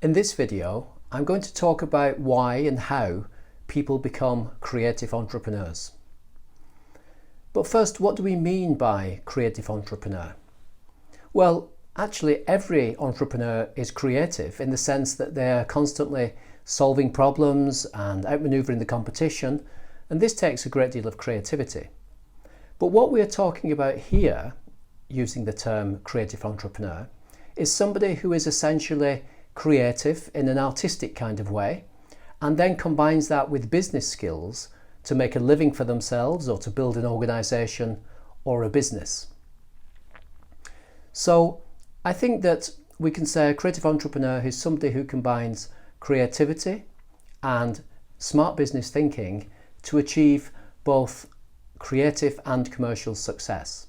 In this video, I'm going to talk about why and how people become creative entrepreneurs. But first, what do we mean by creative entrepreneur? Well, actually every entrepreneur is creative in the sense that they're constantly solving problems and outmaneuvering the competition, and this takes a great deal of creativity. But what we are talking about here, using the term creative entrepreneur, is somebody who is essentially creative in an artistic kind of way and then combines that with business skills to make a living for themselves or to build an organisation or a business. So I think that we can say a creative entrepreneur is somebody who combines creativity and smart business thinking to achieve both creative and commercial success.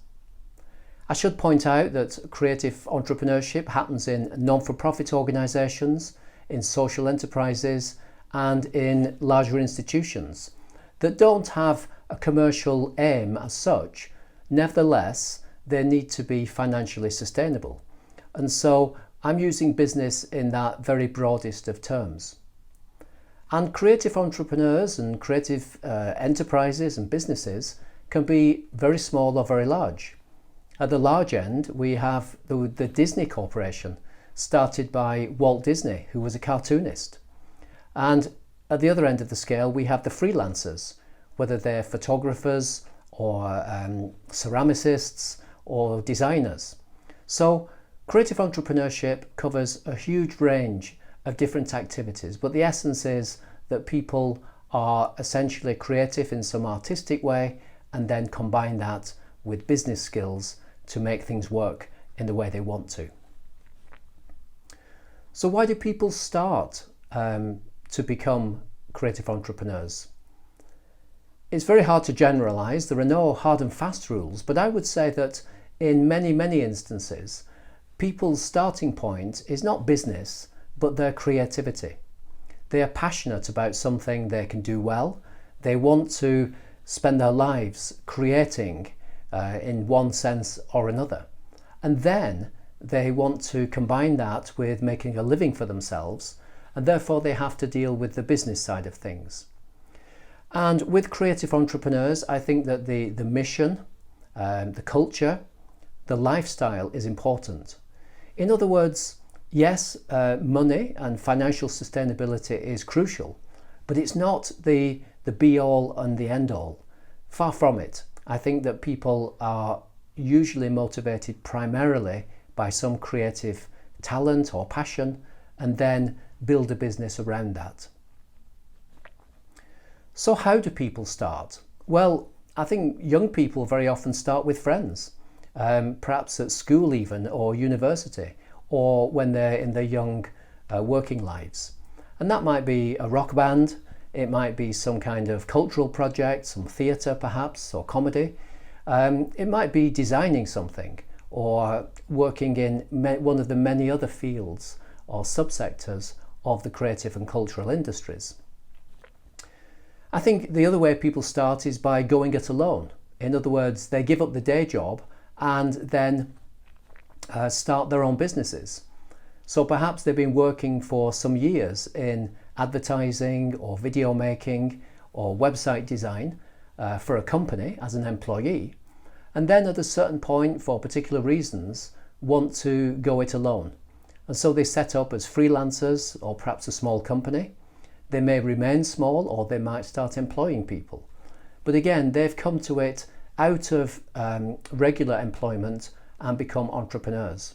I should point out that creative entrepreneurship happens in non-for-profit organisations, in social enterprises and in larger institutions that don't have a commercial aim as such. Nevertheless, they need to be financially sustainable. And so I'm using business in that very broadest of terms. And creative entrepreneurs and creative enterprises and businesses can be very small or very large. At the large end, we have the Disney Corporation, started by Walt Disney, who was a cartoonist. And at the other end of the scale, we have the freelancers, whether they're photographers or ceramicists or designers. So creative entrepreneurship covers a huge range of different activities, but the essence is that people are essentially creative in some artistic way and then combine that with business skills to make things work in the way they want to. So why do people start to become creative entrepreneurs? It's very hard to generalize. There are no hard and fast rules, but I would say that in many instances, people's starting point is not business, but their creativity. They are passionate about something they can do well. They want to spend their lives creating in one sense or another. And then they want to combine that with making a living for themselves, and therefore they have to deal with the business side of things. And with creative entrepreneurs, I think that the mission, the culture, the lifestyle is important. In other words, yes, money and financial sustainability is crucial, but it's not the be-all and the end-all. Far from it. I think that people are usually motivated primarily by some creative talent or passion and then build a business around that. So how do people start? Well, I think young people very often start with friends, perhaps at school even, or university, or when they're in their young working lives. And that might be a rock band, it might be some kind of cultural project, some theatre perhaps, or comedy. It might be designing something or working in one of the many other fields or subsectors of the creative and cultural industries. I think the other way people start is by going it alone. In other words, they give up the day job and then start their own businesses. So perhaps they've been working for some years in advertising or video making or website design for a company as an employee, and then at a certain point, for particular reasons, want to go it alone. And so they set up as freelancers or perhaps a small company. They may remain small or they might start employing people. But again, they've come to it out of regular employment and become entrepreneurs.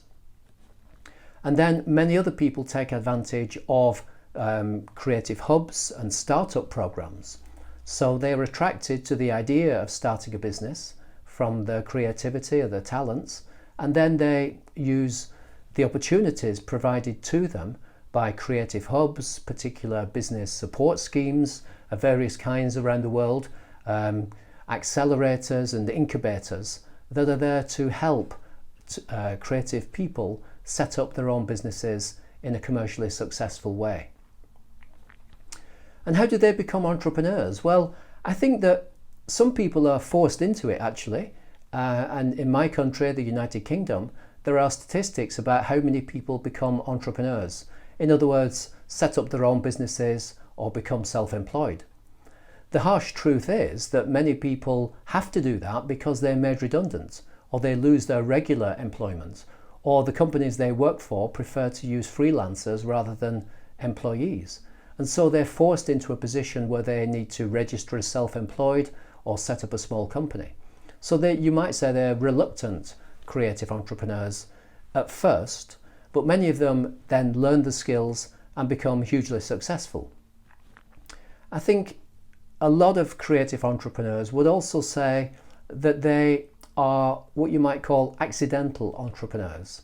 And then many other people take advantage of creative hubs and startup programs. So they are attracted to the idea of starting a business from their creativity or their talents, and then they use the opportunities provided to them by creative hubs, particular business support schemes of various kinds around the world, accelerators and incubators that are there to help creative people set up their own businesses in a commercially successful way. And how do they become entrepreneurs? Well, I think that some people are forced into it actually, and in my country, the United Kingdom, there are statistics about how many people become entrepreneurs. In other words, set up their own businesses or become self-employed. The harsh truth is that many people have to do that because they're made redundant, or they lose their regular employment, or the companies they work for prefer to use freelancers rather than employees. And so they're forced into a position where they need to register as self-employed or set up a small company. So you might say they're reluctant creative entrepreneurs at first, but many of them then learn the skills and become hugely successful. I think a lot of creative entrepreneurs would also say that they are what you might call accidental entrepreneurs.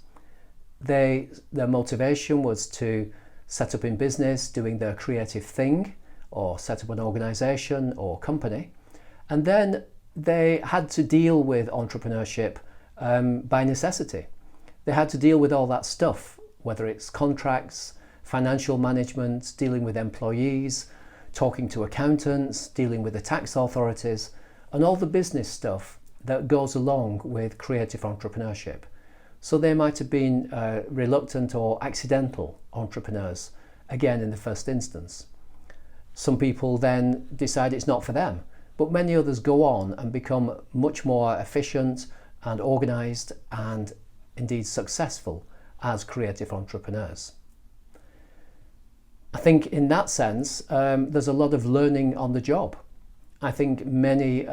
Their motivation was to set up in business doing their creative thing, or set up an organization or company, and then they had to deal with entrepreneurship by necessity. They had to deal with all that stuff, whether it's contracts, financial management, dealing with employees, talking to accountants, dealing with the tax authorities, and all the business stuff that goes along with creative entrepreneurship. So they might have been reluctant or accidental entrepreneurs, again in the first instance. Some people then decide it's not for them, but many others go on and become much more efficient and organised and indeed successful as creative entrepreneurs. I think in that sense, there's a lot of learning on the job. I think many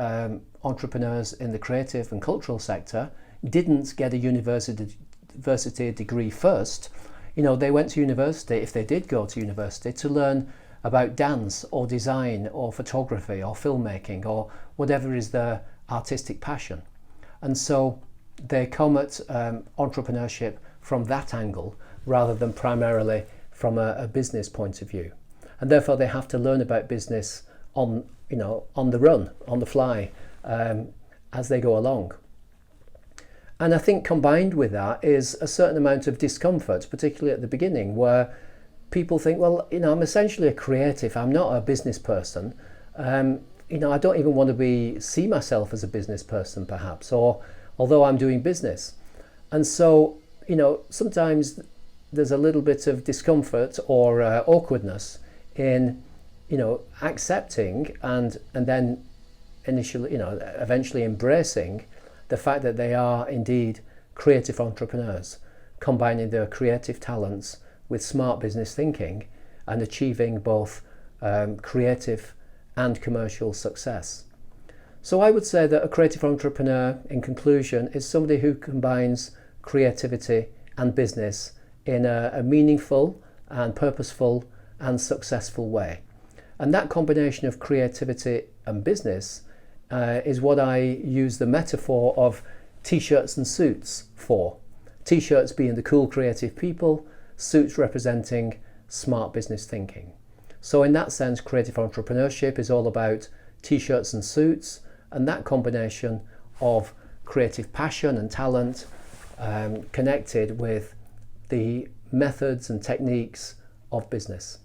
entrepreneurs in the creative and cultural sector didn't get a university degree first. They went to university, if they did go to university, to learn about dance or design or photography or filmmaking or whatever is their artistic passion. And so they come at entrepreneurship from that angle rather than primarily from a business point of view. And therefore they have to learn about business on the run, on the fly, as they go along. And I think combined with that is a certain amount of discomfort, particularly at the beginning, where people think, well, I'm essentially a creative, I'm not a business person. I don't even want to see myself as a business person perhaps, or although I'm doing business. And so, sometimes there's a little bit of discomfort or awkwardness in, accepting and then initially, eventually embracing the fact that they are indeed creative entrepreneurs, combining their creative talents with smart business thinking and achieving both creative and commercial success. So I would say that a creative entrepreneur, in conclusion, is somebody who combines creativity and business in a meaningful and purposeful and successful way. And that combination of creativity and business is what I use the metaphor of t-shirts and suits for. T-shirts being the cool creative people, suits representing smart business thinking. So in that sense, creative entrepreneurship is all about t-shirts and suits, and that combination of creative passion and talent connected with the methods and techniques of business.